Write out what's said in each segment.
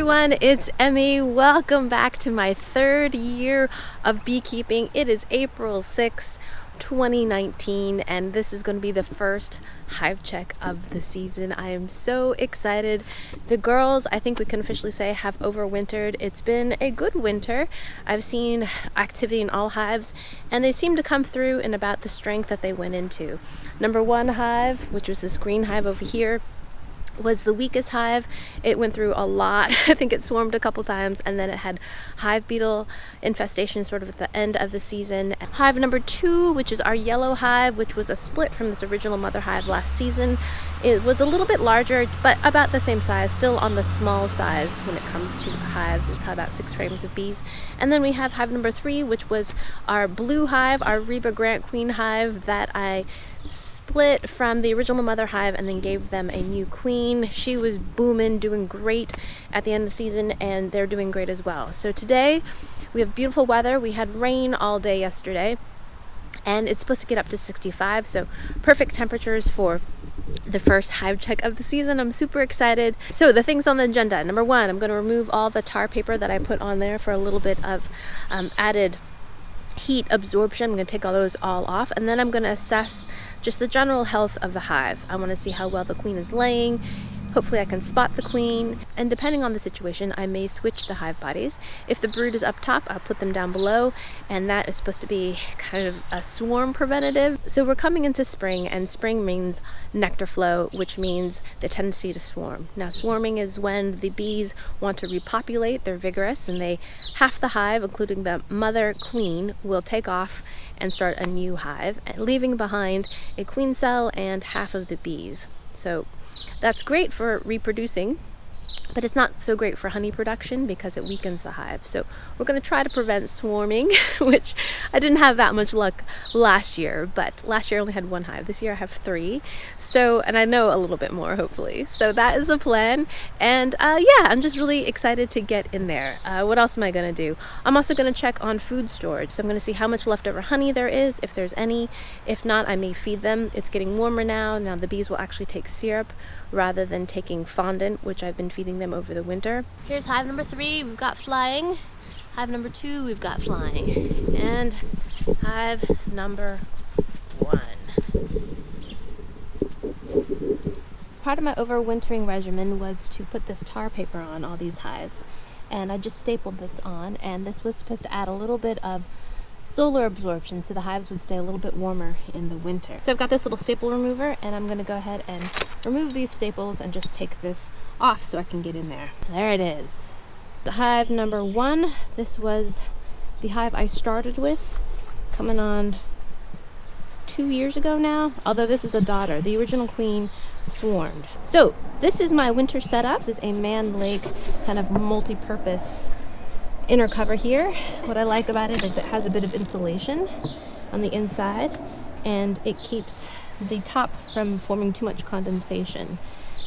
everyone, it's Emmy. Welcome back to my third year of beekeeping. It is April 6th, 2019, and this is going to be the first hive check of the season. I am so excited. The girls, I think we can officially say, have overwintered. It's been a good winter. I've seen activity in all hives, and they seem to come through in about the strength that they went into. Number one hive, which was this green hive over here, was the weakest hive. It went through a lot. I think it swarmed a couple times, and then it had hive beetle infestation sort of at the end of the season. Hive number two, which is our yellow hive, which was a split from this original mother hive last season. It was a little bit larger, but about the same size, still on the small size when it comes to hives. There's probably about 6 frames of bees. And then we have hive number three, which was our blue hive, our Reba Grant Queen hive that I split from the original mother hive and then gave them a new queen. She was booming, doing great at the end of the season, and they're doing great as well. So today we have beautiful weather. We had rain all day yesterday, and it's supposed to get up to 65, so perfect temperatures for the first hive check of the season. I'm super excited. So the things on the agenda: number one, I'm going to remove all the tar paper that I put on there for a little bit of added heat absorption. I'm going to take all those off, and then I'm going to assess just the general health of the hive. I want to see how well the queen is laying. Hopefully I can spot the queen, and depending on the situation, I may switch the hive bodies. If the brood is up top, I'll put them down below, and that is supposed to be kind of a swarm preventative. So we're coming into spring, and spring means nectar flow, which means the tendency to swarm. Now, swarming is when the bees want to repopulate. They're vigorous, and half the hive, including the mother queen, will take off and start a new hive, leaving behind a queen cell and half of the bees. So that's great for reproducing, but it's not so great for honey production because it weakens the hive. So we're going to try to prevent swarming, which I didn't have that much luck last year, but last year I only had 1 hive. This year I have 3. So, and I know a little bit more, hopefully. So that is the plan. And yeah, I'm just really excited to get in there. What else am I going to do? I'm also going to check on food storage. So I'm going to see how much leftover honey there is, if there's any. If not, I may feed them. It's getting warmer now. Now the bees will actually take syrup rather than taking fondant, which I've been feeding them over the winter. Here's hive number 3, we've got flying. Hive number 2, we've got flying. And hive number 1. Part of my overwintering regimen was to put this tar paper on all these hives. And I just stapled this on, and this was supposed to add a little bit of solar absorption so the hives would stay a little bit warmer in the winter. So I've got this little staple remover, and I'm going to go ahead and remove these staples and just take this off so I can get in there. There it is. The hive number 1. This was the hive I started with, coming on 2 years ago now, although this is a daughter. The original queen swarmed. So this is my winter setup. This is a man lake kind of multi-purpose inner cover here. What I like about it is it has a bit of insulation on the inside, and it keeps the top from forming too much condensation.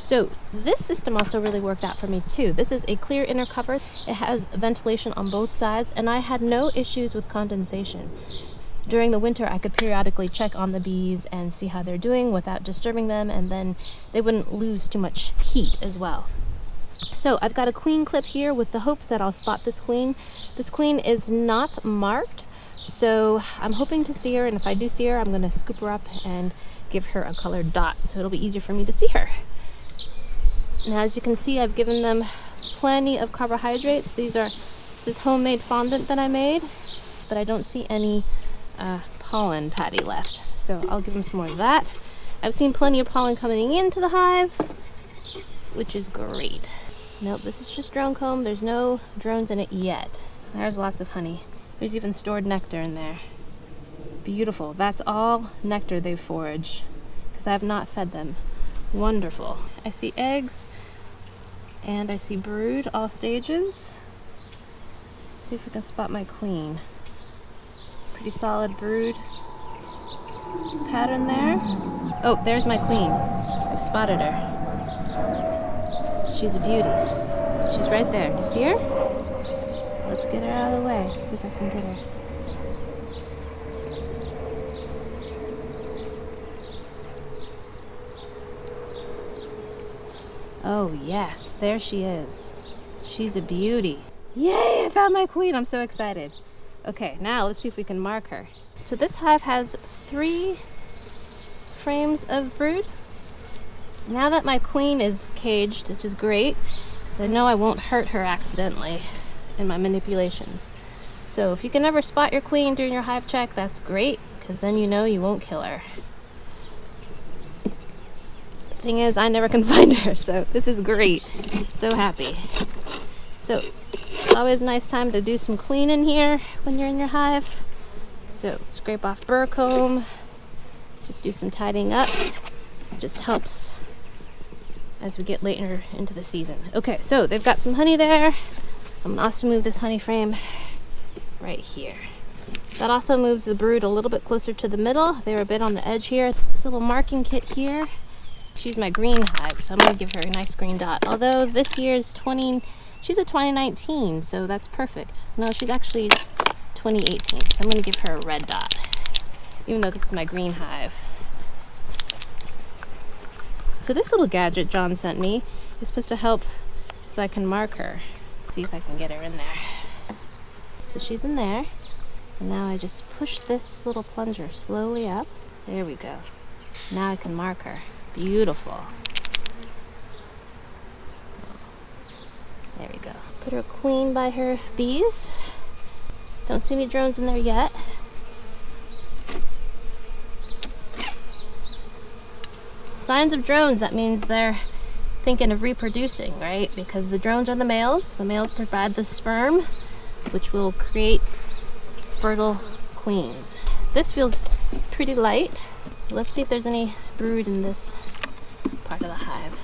So this system also really worked out for me too. This is a clear inner cover. It has ventilation on both sides, and I had no issues with condensation. During the winter, I could periodically check on the bees and see how they're doing without disturbing them, and then they wouldn't lose too much heat as well. So I've got a queen clip here with the hopes that I'll spot this queen. This queen is not marked, so I'm hoping to see her, and if I do see her, I'm going to scoop her up and give her a colored dot, so it'll be easier for me to see her. Now, as you can see, I've given them plenty of carbohydrates. This is homemade fondant that I made, but I don't see any pollen patty left, so I'll give them some more of that. I've seen plenty of pollen coming into the hive, which is great. Nope, this is just drone comb. There's no drones in it yet. There's lots of honey. There's even stored nectar in there. Beautiful. That's all nectar they've foraged, because I have not fed them. Wonderful. I see eggs, and I see brood, all stages. Let's see if we can spot my queen. Pretty solid brood pattern there. Oh, there's my queen. I've spotted her. She's a beauty. She's right there. You see her? Let's get her out of the way. See if I can get her. Oh yes, there she is. She's a beauty. Yay, I found my queen. I'm so excited. Okay, now let's see if we can mark her. So this hive has 3 frames of brood. Now that my queen is caged, which is great, because I know I won't hurt her accidentally in my manipulations. So if you can ever spot your queen during your hive check, that's great, because then you know you won't kill her. The thing is, I never can find her, so this is great. So happy. So it's always a nice time to do some cleaning here when you're in your hive. So scrape off burr comb, just do some tidying up. It just helps as we get later into the season. Okay, so they've got some honey there. I'm gonna also move this honey frame right here. That also moves the brood a little bit closer to the middle. They're a bit on the edge here. This little marking kit here, she's my green hive, so I'm gonna give her a nice green dot. Although this year's she's a 2019, so that's perfect. No, she's actually 2018, so I'm gonna give her a red dot, even though this is my green hive. So this little gadget John sent me is supposed to help so that I can mark her. Let's see if I can get her in there. So she's in there, and now I just push this little plunger slowly up. There we go. Now I can mark her. Beautiful. There we go. Put her queen by her bees. Don't see any drones in there yet. Signs of drones, that means they're thinking of reproducing, right? Because the drones are the males. The males provide the sperm, which will create fertile queens. This feels pretty light, so let's see if there's any brood in this part of the hive.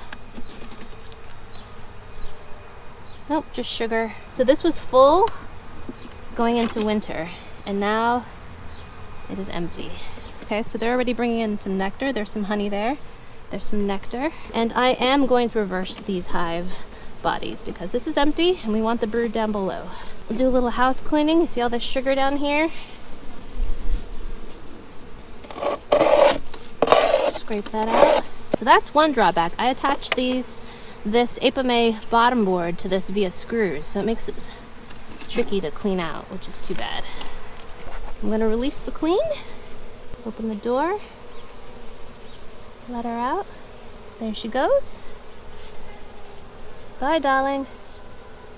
Nope, just sugar. So this was full going into winter, and now it is empty. Okay, so they're already bringing in some nectar. There's some honey there. There's some nectar. And I am going to reverse these hive bodies because this is empty and we want the brood down below. We'll do a little house cleaning. You see all this sugar down here? Scrape that out. So that's one drawback. I attached this emmymade bottom board to this via screws, so it makes it tricky to clean out, which is too bad. I'm going to release the queen, open the door, let her out. There she goes. Bye, darling.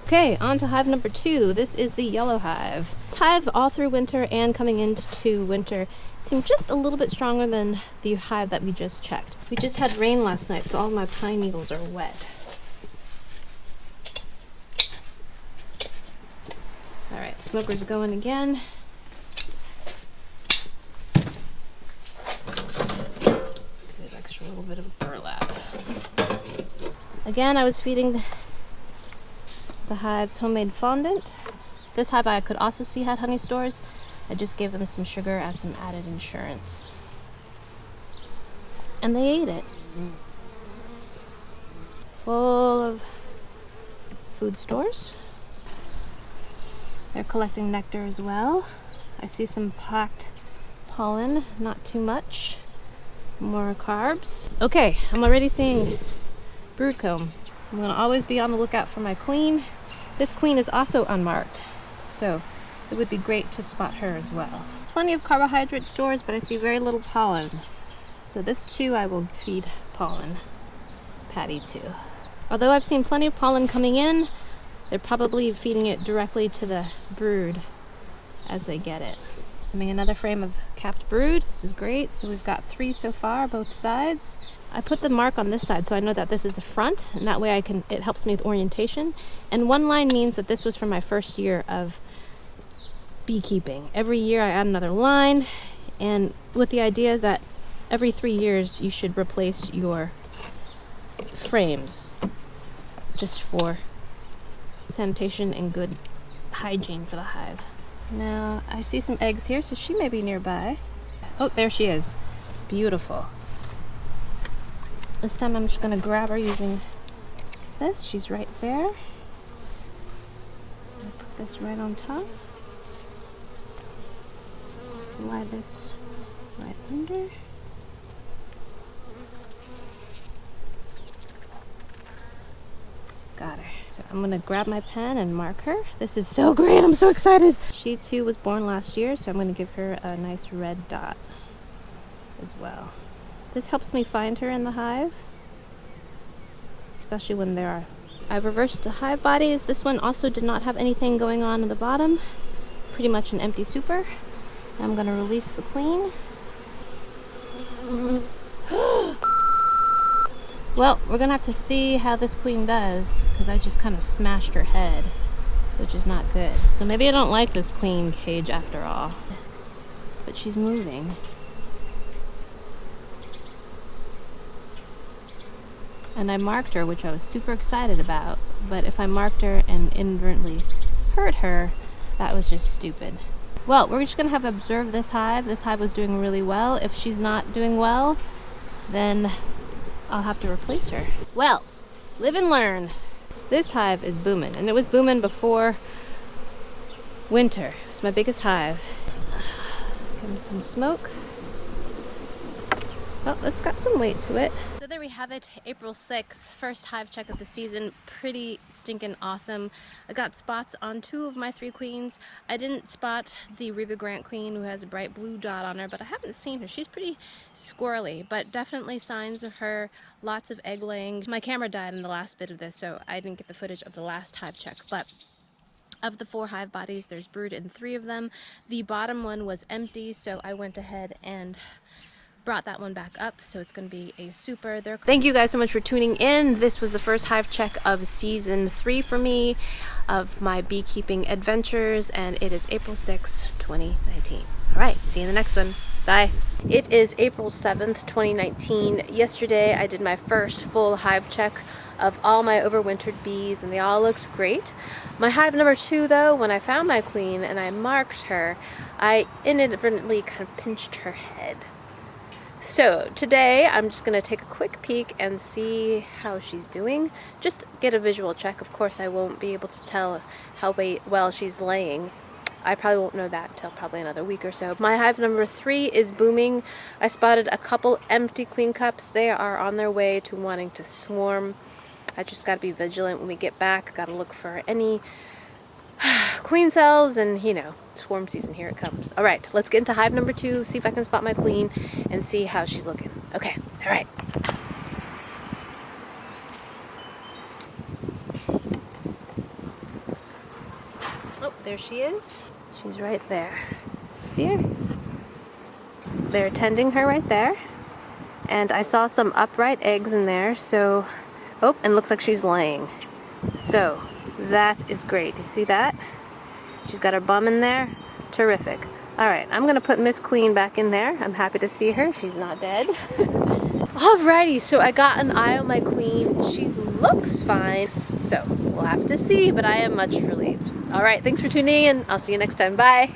Okay, on to hive number 2. This is the yellow hive. This hive all through winter and coming into winter seemed just a little bit stronger than the hive that we just checked. We just had rain last night, so all my pine needles are wet. All right, smoker's going again. A little bit of burlap. Again, I was feeding the hives homemade fondant. This hive I could also see had honey stores. I just gave them some sugar as some added insurance. And they ate it. Full of food stores. They're collecting nectar as well. I see some packed pollen, not too much. More carbs. Okay, I'm already seeing brood comb. I'm gonna always be on the lookout for my queen. This queen is also unmarked, so it would be great to spot her as well. Plenty of carbohydrate stores, but I see very little pollen. So this too I will feed pollen patty to. Although I've seen plenty of pollen coming in, they're probably feeding it directly to the brood as they get it. Having another frame of capped brood. This is great. So we've got 3 so far, both sides. I put the mark on this side so I know that this is the front, and that way it helps me with orientation. And 1 line means that this was from my first year of beekeeping. Every year I add another line, and with the idea that every 3 years you should replace your frames just for sanitation and good hygiene for the hive. Now, I see some eggs here, so she may be nearby. Oh, there she is. Beautiful. This time I'm just going to grab her using this. She's right there. I'll put this right on top. Slide this right under. Got her. So I'm gonna grab my pen and mark her. This is so great, I'm so excited. She too was born last year, so I'm gonna give her a nice red dot as well. This helps me find her in the hive, especially when there are. I've reversed the hive bodies. This one also did not have anything going on at the bottom. Pretty much an empty super. I'm gonna release the queen. Well, we're gonna have to see how this queen does, because I just kind of smashed her head, which is not good. So maybe I don't like this queen cage after all. But she's moving. And I marked her, which I was super excited about. But if I marked her and inadvertently hurt her, that was just stupid. Well, we're just gonna have to observe this hive. This hive was doing really well. If she's not doing well, then I'll have to replace her. Well, live and learn. This hive is booming, and it was booming before winter. It's my biggest hive. Give him some smoke. Oh, it's got some weight to it. So there we have it, April 6th, first hive check of the season. Pretty stinking awesome. I got spots on 2 of my 3 queens. I didn't spot the Reba Grant queen, who has a bright blue dot on her, but I haven't seen her. She's pretty squirrely, but definitely signs of her. Lots of egg laying. My camera died in the last bit of this, so I didn't get the footage of the last hive check, but of the 4 hive bodies, there's brood in 3 of them. The bottom one was empty, so I went ahead and brought that one back up, so it's going to be a super. Thank you guys so much for tuning in. This was the first hive check of season 3 for me of my beekeeping adventures, and it is April 6, 2019. All right, see you in the next one. Bye. It is April 7th, 2019. Yesterday I did my first full hive check of all my overwintered bees, and they all looked great. My hive number 2 though, when I found my queen and I marked her, I inadvertently kind of pinched her head. So today I'm just going to take a quick peek and see how she's doing. Just get a visual check. Of course I won't be able to tell how well she's laying. I probably won't know that until probably another week or so. My hive number 3 is booming. I spotted a couple empty queen cups. They are on their way to wanting to swarm. I just got to be vigilant when we get back. Got to look for any queen cells, and you know, swarm season, here it comes. All right, let's get into hive number 2, see if I can spot my queen and see how she's looking. Okay, all right. Oh, there she is. She's right there. See her? They're tending her right there. And I saw some upright eggs in there, so, oh, and looks like she's laying. So, that is great. You see that? She's got her bum in there. Terrific. Alright, I'm going to put Miss Queen back in there. I'm happy to see her. She's not dead. Alrighty, so I got an eye on my queen. She looks fine. So, we'll have to see, but I am much relieved. Alright, thanks for tuning in. I'll see you next time. Bye.